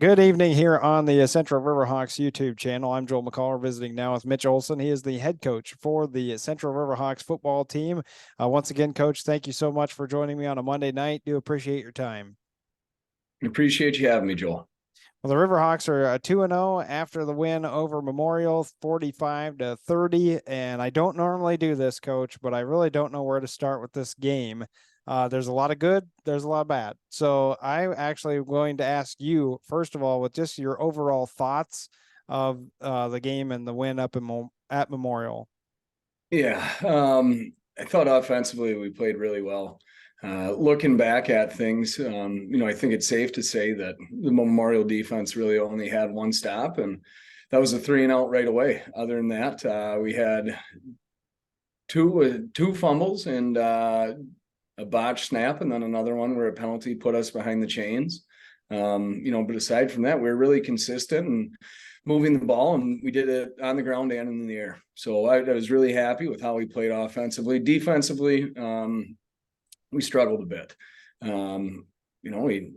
Good evening here on the Central Riverhawks YouTube channel. I'm Joel McCall, visiting now with Mitch Olson. He is the head coach for the Central Riverhawks football team. Once again, Coach, thank you so much for joining me on a Monday night. Do appreciate your time. Appreciate you having me, Joel. Well, the Riverhawks are 2-0 after the win over Memorial, 45-30. And I don't normally do this, Coach, but I really don't know where to start with this game. There's a lot of good, there's a lot of bad. So I'm actually going to ask you, first of all, with just your overall thoughts of the game and the win up at Memorial. Yeah, I thought offensively we played really well. Looking back at things, I think it's safe to say that the Memorial defense really only had one stop, and that was a 3-and-out right away. Other than that, we had two fumbles and a botched snap, and then another one where a penalty put us behind the chains. But aside from that, we were really consistent and moving the ball, and we did it on the ground and in the air. So I was really happy with how we played offensively. Defensively, we struggled a bit. We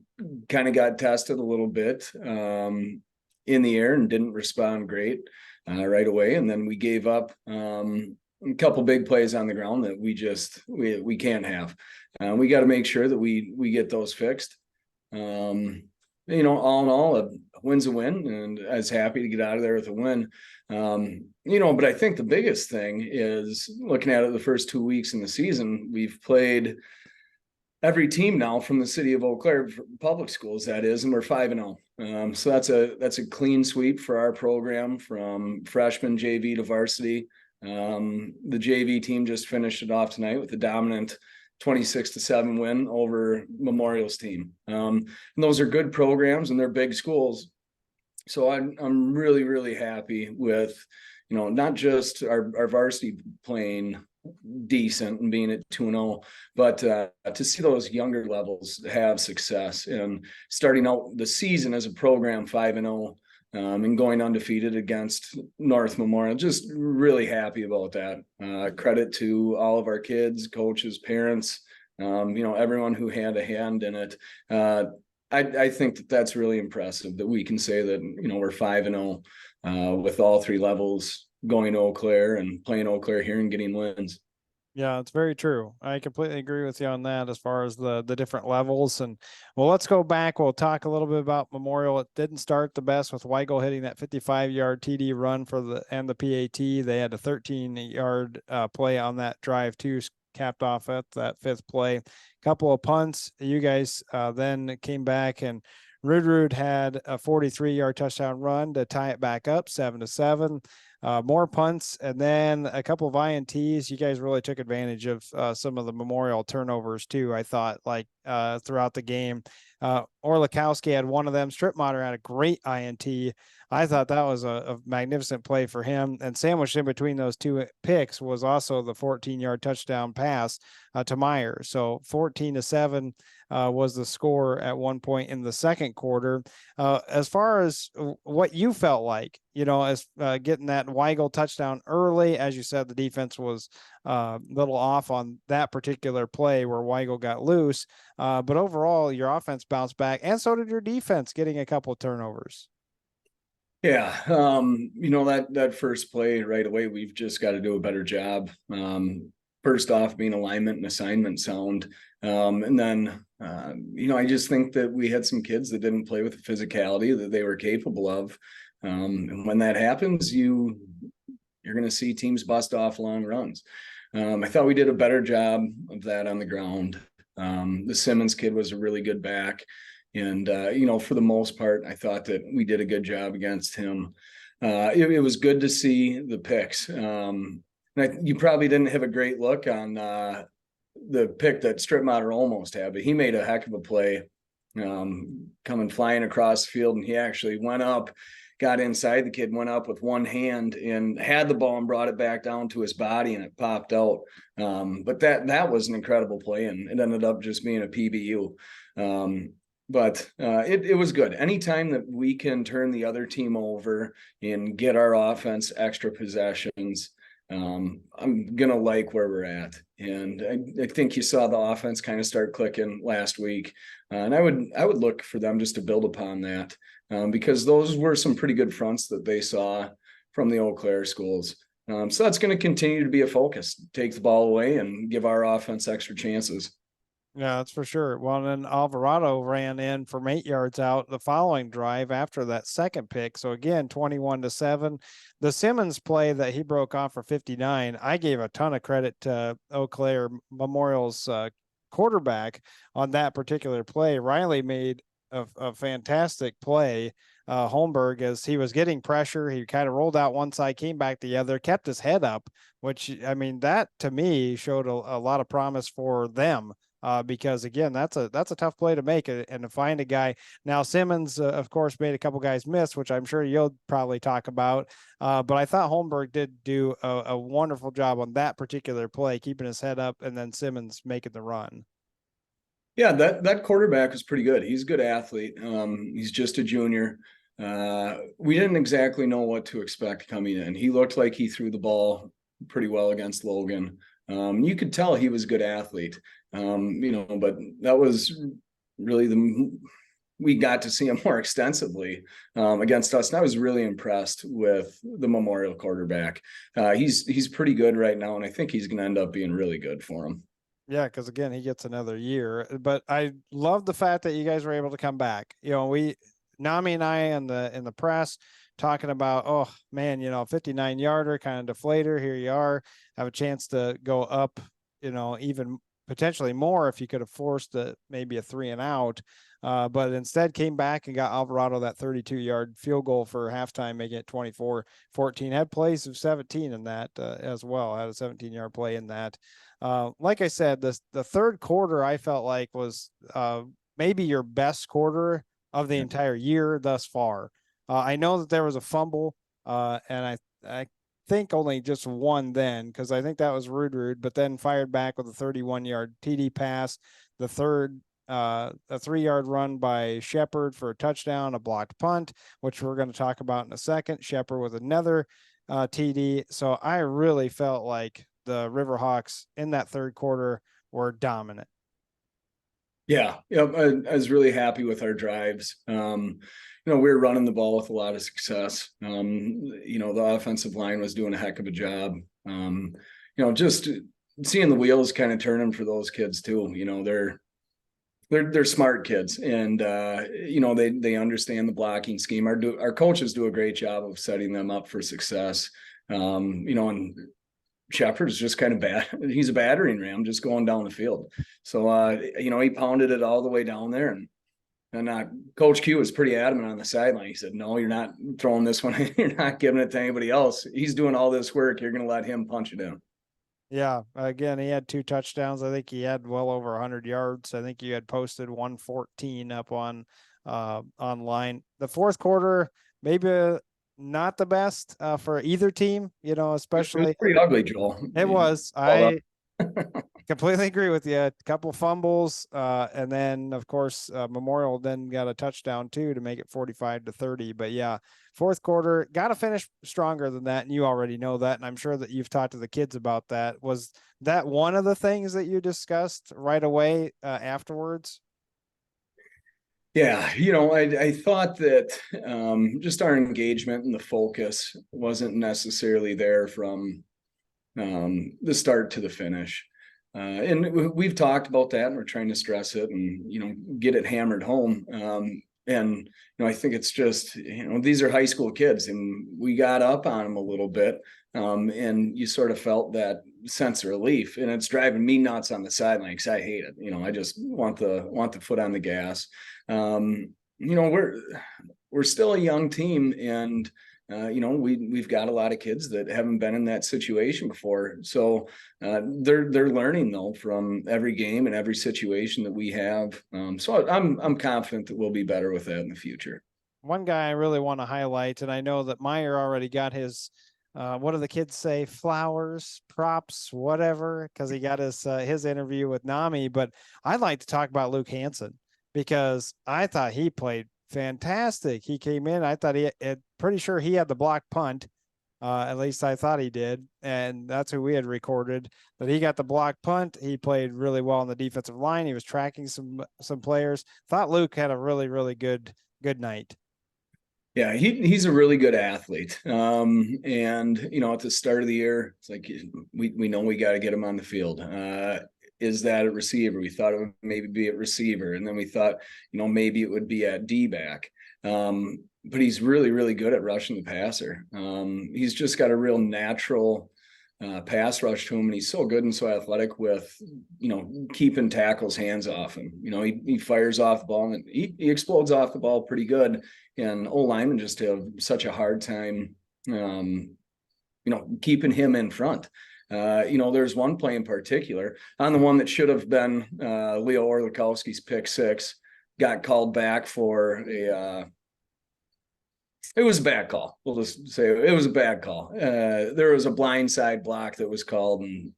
kind of got tested a little bit in the air and didn't respond great right away. And then we gave up a couple big plays on the ground that we can't have. We got to make sure that we get those fixed. All in all, a win's a win, and I was happy to get out of there with a win. But I think the biggest thing is looking at it the first 2 weeks in the season, we've played every team now from the city of Eau Claire public schools, that is, and we're 5-0. So that's a clean sweep for our program from freshman JV to varsity. The JV team just finished it off tonight with a dominant 26-7 win over Memorial's team. And those are good programs and they're big schools. So I'm really, really happy with, not just our varsity playing decent and being at 2-0, but to see those younger levels have success and starting out the season as a program 5-0 and going undefeated against North Memorial. Just really happy about that. Credit to all of our kids, coaches, parents, everyone who had a hand in it. I think that's really impressive that we can say that, we're 5-0 with all three levels going to Eau Claire and playing Eau Claire here and getting wins. Yeah, it's very true. I completely agree with you on that as far as the different levels. And well, let's go back. We'll talk a little bit about Memorial. It didn't start the best with Weigel hitting that 55-yard TD run for the PAT. They had a 13-yard play on that drive too, capped off at that fifth play. Couple of punts. You guys then came back, and Rudrud had a 43-yard touchdown run to tie it back up 7-7. More punts, and then a couple of INTs. You guys really took advantage of some of the Memorial turnovers too, I thought, throughout the game. Orlikowski had one of them. Stripmatter had a great INT. I thought that was a magnificent play for him. And sandwiched in between those two picks was also the 14-yard touchdown pass to Meyer. So 14-7 was the score at one point in the second quarter. As far as what you felt like, as getting that Weigel touchdown early, as you said, the defense was a little off on that particular play where Weigel got loose. But overall, your offense bounced back, and so did your defense, getting a couple of turnovers. Yeah, that first play right away, we've just got to do a better job. First off, being alignment and assignment sound. And then, I just think that we had some kids that didn't play with the physicality that they were capable of. And when that happens, you're going to see teams bust off long runs. I thought we did a better job of that on the ground. The Simmons kid was a really good back. And, for the most part, I thought that we did a good job against him. It was good to see the picks. You probably didn't have a great look on the pick that Stripmatter almost had, but he made a heck of a play coming flying across the field. And he actually went up, got inside. The kid went up with one hand and had the ball and brought it back down to his body, and it popped out. But that was an incredible play, and it ended up just being a PBU. But it was good. Anytime that we can turn the other team over and get our offense extra possessions, I'm gonna like where we're at, and I think you saw the offense kind of start clicking last week, and I would look for them just to build upon that, because those were some pretty good fronts that they saw from the Eau Claire schools. So that's going to continue to be a focus. Take the ball away and give our offense extra chances. Yeah, that's for sure. Well, then Alvarado ran in from 8 yards out the following drive after that second pick. So again, 21-7. The Simmons play that he broke off for 59, I gave a ton of credit to Eau Claire Memorial's quarterback on that particular play. Riley made a fantastic play. Holmberg, as he was getting pressure, he kind of rolled out one side, came back the other, kept his head up, which, I mean, that to me showed a lot of promise for them. Because again, that's a tough play to make, and to find a guy. Now Simmons, of course, made a couple guys miss, which I'm sure you'll probably talk about. But I thought Holmberg did do a wonderful job on that particular play, keeping his head up, and then Simmons making the run. Yeah, that quarterback is pretty good. He's a good athlete. He's just a junior. We didn't exactly know what to expect coming in. He looked like he threw the ball pretty well against Logan. You could tell he was a good athlete. But that was really we got to see him more extensively against us. And I was really impressed with the Memorial quarterback. He's pretty good right now, and I think he's going to end up being really good for him. Yeah, because again, he gets another year. But I love the fact that you guys were able to come back. Nami and I in the press talking about, oh man, 59-yarder kind of deflator. Here you are, have a chance to go up, even potentially more if you could have forced maybe a 3-and-out. But instead came back and got Alvarado that 32-yard field goal for halftime, making it 24-14. Had plays of 17 in that as well. Had a 17-yard play in that. Like I said, the third quarter I felt like was maybe your best quarter of the entire year thus far. I know that there was a fumble, and I think only just one then, because I think that was Rude, but then fired back with a 31-yard TD pass. The third, a 3-yard run by Shepard for a touchdown, a blocked punt, which we're going to talk about in a second. Shepard with another TD. So I really felt like the Riverhawks in that third quarter were dominant. Yeah, I was really happy with our drives. We were running the ball with a lot of success. The offensive line was doing a heck of a job. Just seeing the wheels kind of turning for those kids too. They're smart kids, and they understand the blocking scheme. Our coaches do a great job of setting them up for success. And Shepard is just kind of bad. He's a battering ram just going down the field. So, he pounded it all the way down there. And Coach Q was pretty adamant on the sideline. He said, no, you're not throwing this one. You're not giving it to anybody else. He's doing all this work. You're going to let him punch it in. Yeah. Again, he had 2 touchdowns. I think he had well over 100 yards. I think you had posted 114 up on online. The fourth quarter, maybe not the best for either team, especially. It was pretty ugly, Joel. It was. I completely agree with you. A couple fumbles, and then of course Memorial then got a touchdown too to make it 45-30. But yeah, fourth quarter got to finish stronger than that, and you already know that, and I'm sure that you've talked to the kids about that. Was that one of the things that you discussed right away afterwards? Yeah, I thought that just our engagement and the focus wasn't necessarily there from the start to the finish. And we've talked about that, and we're trying to stress it and, get it hammered home. And I think it's just, these are high school kids, and we got up on them a little bit. And you sort of felt that sense of relief, and it's driving me nuts on the sideline because I hate it. I just want the foot on the gas. We're still a young team, and we've got a lot of kids that haven't been in that situation before. So they're learning though from every game and every situation that we have. So I'm confident that we'll be better with that in the future. One guy I really want to highlight, and I know that Meyer already got his what do the kids say? Flowers, props, whatever, because he got his interview with Nami. But I'd like to talk about Luke Hansen, because I thought he played fantastic. He came in. I thought pretty sure he had the block punt. At least I thought he did. And that's who we had recorded. But he got the block punt. He played really well on the defensive line. He was tracking some players. Thought Luke had a really, really good night. Yeah, he's a really good athlete. And at the start of the year, it's like we know we got to get him on the field. Is that a receiver? We thought it would maybe be at receiver, and then we thought, maybe it would be at D-back. But he's really, really good at rushing the passer. He's just got a real natural pass rush to him, and he's so good and so athletic with, keeping tackles' hands off him. He fires off the ball, and he explodes off the ball pretty good. And O-linemen just have such a hard time, keeping him in front. There's one play in particular on the one that should have been Leo Orlikowski's pick six, got called back for it was a bad call. We'll just say it was a bad call. There was a blindside block that was called, and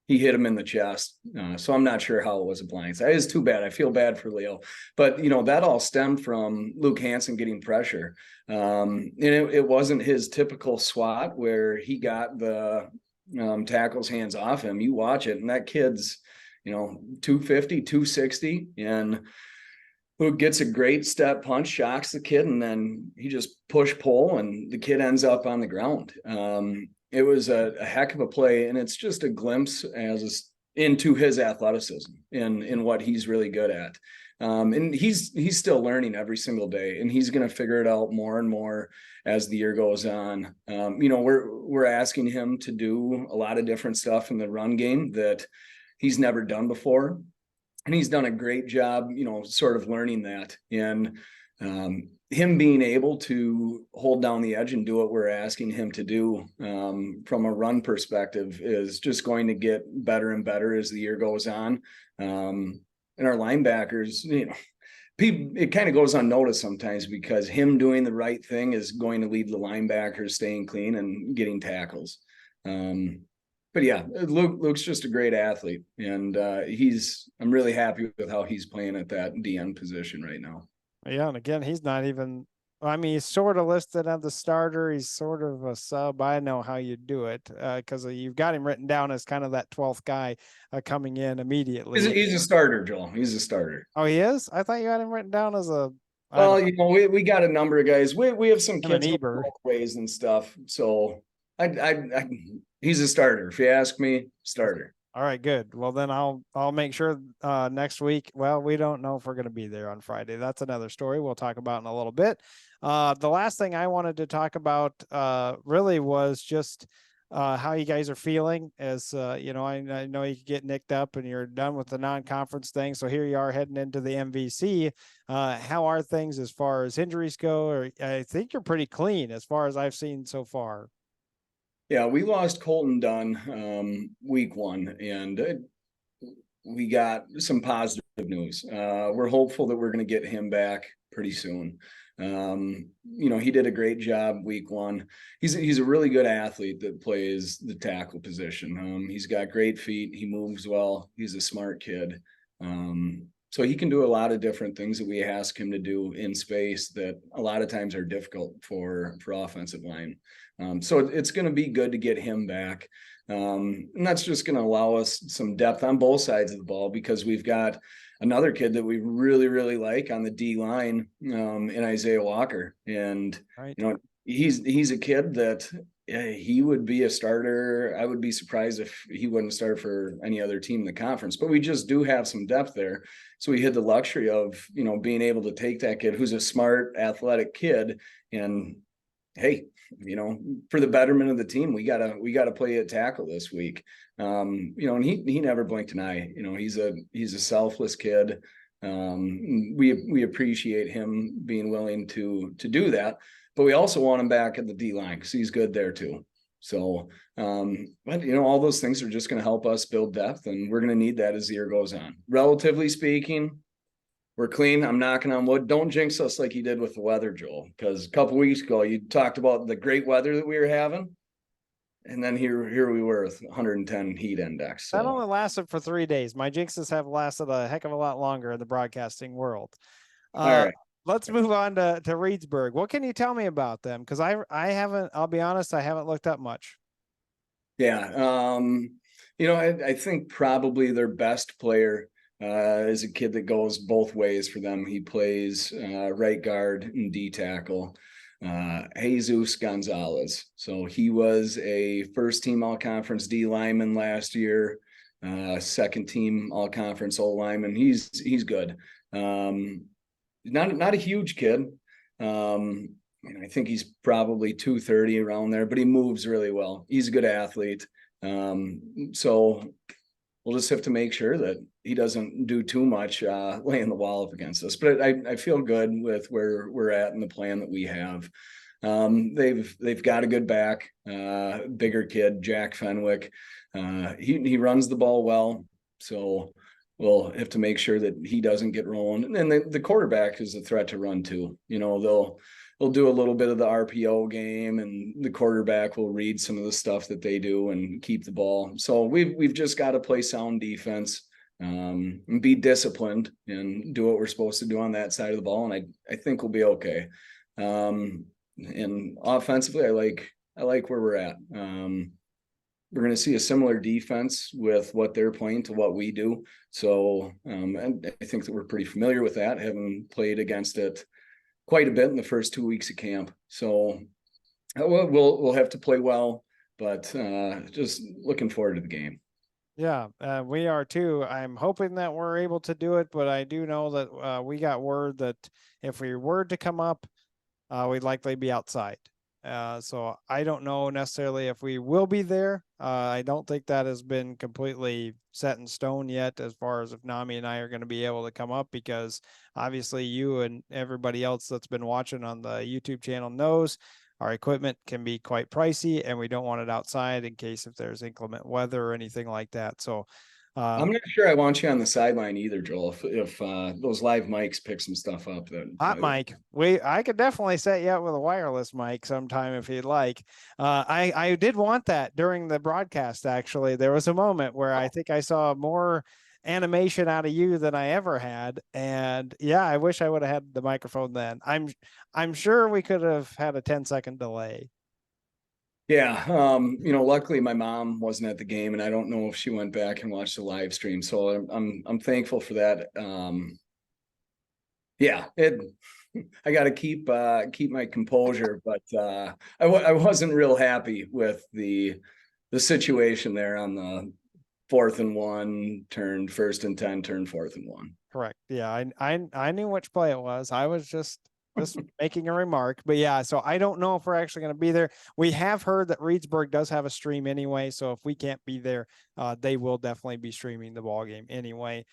he hit him in the chest. So I'm not sure how it was a blindside. It's too bad. I feel bad for Leo. But, that all stemmed from Luke Hansen getting pressure. And it wasn't his typical swat where he got the tackle's hands off him. You watch it, and that kid's, 250, 260, and Luke gets a great step punch, shocks the kid, and then he just push pull, and the kid ends up on the ground. It was a heck of a play, and it's just a glimpse into his athleticism in what he's really good at. And he's still learning every single day, and he's going to figure it out more and more as the year goes on. We're asking him to do a lot of different stuff in the run game that he's never done before. And he's done a great job, sort of learning that. And him being able to hold down the edge and do what we're asking him to do from a run perspective is just going to get better and better as the year goes on. And our linebackers, it kind of goes unnoticed sometimes because him doing the right thing is going to lead the linebackers staying clean and getting tackles. But yeah, Luke's just a great athlete, and I'm really happy with how he's playing at that DN position right now. Yeah, and again, he's not even. I mean, he's sort of listed as the starter. He's sort of a sub. I know how you do it because you've got him written down as kind of that 12th guy coming in immediately. He's a starter, Joel. He's a starter. Oh, he is? I thought you had him written down as a. Well, we got a number of guys. We have some kids ways and stuff. So he's a starter. If you ask me, starter. All right, good. Well, then I'll make sure next week. Well, we don't know if we're going to be there on Friday. That's another story we'll talk about in a little bit. The last thing I wanted to talk about really was just how you guys are feeling. As I know you get nicked up and you're done with the non-conference thing. So here you are heading into the MVC. How are things as far as injuries go? Or I think you're pretty clean as far as I've seen so far. Yeah, we lost Colton Dunn week one, and we got some positive news. We're hopeful that we're going to get him back pretty soon. He did a great job week one. He's a really good athlete that plays the tackle position. He's got great feet. He moves well. He's a smart kid. So he can do a lot of different things that we ask him to do in space that a lot of times are difficult for offensive line. So it's going to be good to get him back. And that's just going to allow us some depth on both sides of the ball because we've got another kid that we really, really like on the D line in Isaiah Walker. And, right. He's a kid that he would be a starter. I would be surprised if he wouldn't start for any other team in the conference, but we just do have some depth there. So we had the luxury of, being able to take that kid who's a smart, athletic kid and, hey, for the betterment of the team, we gotta play at tackle this week. And he never blinked an eye. He's a selfless kid. We appreciate him being willing to do that, but we also want him back at the D line because he's good there too. So, but all those things are just going to help us build depth, and we're going to need that as the year goes on. Relatively speaking, we're clean. I'm knocking on wood. Don't jinx us like you did with the weather, Joel, because a couple weeks ago you talked about the great weather that we were having, and then here we were with 110 heat index. So. That only lasted for 3 days. My jinxes have lasted a heck of a lot longer in the broadcasting world. All right. let's move on to Reedsburg. What can you tell me about them? Because I haven't. I'll be honest, I haven't looked up much. Yeah. I think probably their best player is a kid that goes both ways for them. He plays right guard and D tackle. Jesus Gonzalez. So he was a first team all conference D lineman last year, second team all conference O lineman. He's good. Not a huge kid. I think he's probably 230 around there, but he moves really well. He's a good athlete. So we'll just have to make sure that he doesn't do too much laying the wall up against us. But I feel good with where we're at and the plan that we have. They've got a good back, bigger kid, Jack Fenwick. He runs the ball well, so we'll have to make sure that he doesn't get rolling. And then the quarterback is a threat to run too. They'll do a little bit of the RPO game, and the quarterback will read some of the stuff that they do and keep the ball. So we've just got to play sound defense, and be disciplined and do what we're supposed to do on that side of the ball. And I think we'll be okay. And offensively, I like where we're at. We're going to see a similar defense with what they're playing to what we do. So and I think that we're pretty familiar with that, having played against it quite a bit in the first 2 weeks of camp. So we'll have to play well, but just looking forward to the game. Yeah, we are too. I'm hoping that we're able to do it, but I do know that we got word that if we were to come up, we'd likely be outside. So I don't know necessarily if we will be there. I don't think that has been completely set in stone yet as far as if Nami and I are going to be able to come up, because obviously you and everybody else that's been watching on the YouTube channel knows our equipment can be quite pricey, and we don't want it outside in case if there's inclement weather or anything like that. So I'm not sure I want you on the sideline either, Joel. If those live mics pick some stuff up, then hot mic. I could definitely set you up with a wireless mic sometime if you'd like. I did want that during the broadcast. Actually, there was a moment where I think I saw more animation out of you than I ever had, and yeah, I wish I would have had the microphone then. I'm sure we could have had a 10-second delay. Yeah, luckily my mom wasn't at the game, and I don't know if she went back and watched the live stream. So I'm thankful for that. Yeah, I got to keep my composure, but I wasn't real happy with the situation there on the 4th and 1, turned 1st and 10, turned 4th and 1. Correct. Yeah, I knew which play it was. I was just making a remark, but yeah, so I don't know if we're actually going to be there. We have heard that Reedsburg does have a stream anyway, so if we can't be there, they will definitely be streaming the ball game anyway.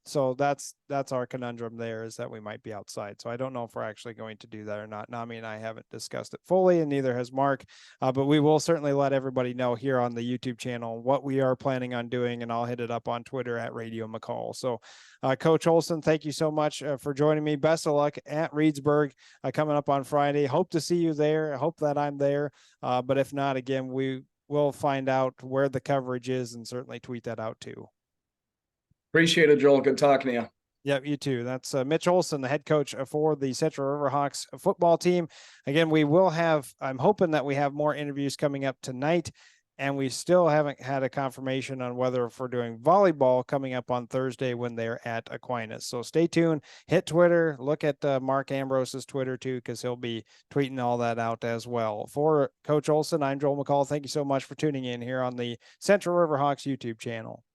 So that's our conundrum there, is that we might be outside. So I don't know if we're actually going to do that or not. Nami and I haven't discussed it fully, and neither has Mark, but we will certainly let everybody know here on the YouTube channel what we are planning on doing, and I'll hit it up on Twitter at Radio McCall. So Coach Olson, thank you so much for joining me. Best of luck at Reedsburg coming up on Friday. Hope to see you there. I hope that I'm there. But if not, again, we will find out where the coverage is and certainly tweet that out too. Appreciate it, Joel. Good talking to you. Yep, you too. That's Mitch Olson, the head coach for the Central Riverhawks football team. Again, I'm hoping that we have more interviews coming up tonight. And we still haven't had a confirmation on whether if we're doing volleyball coming up on Thursday when they're at Aquinas. So stay tuned, hit Twitter, look at Mark Ambrose's Twitter too, because he'll be tweeting all that out as well. For Coach Olson, I'm Joel McCall. Thank you so much for tuning in here on the Central Riverhawks YouTube channel.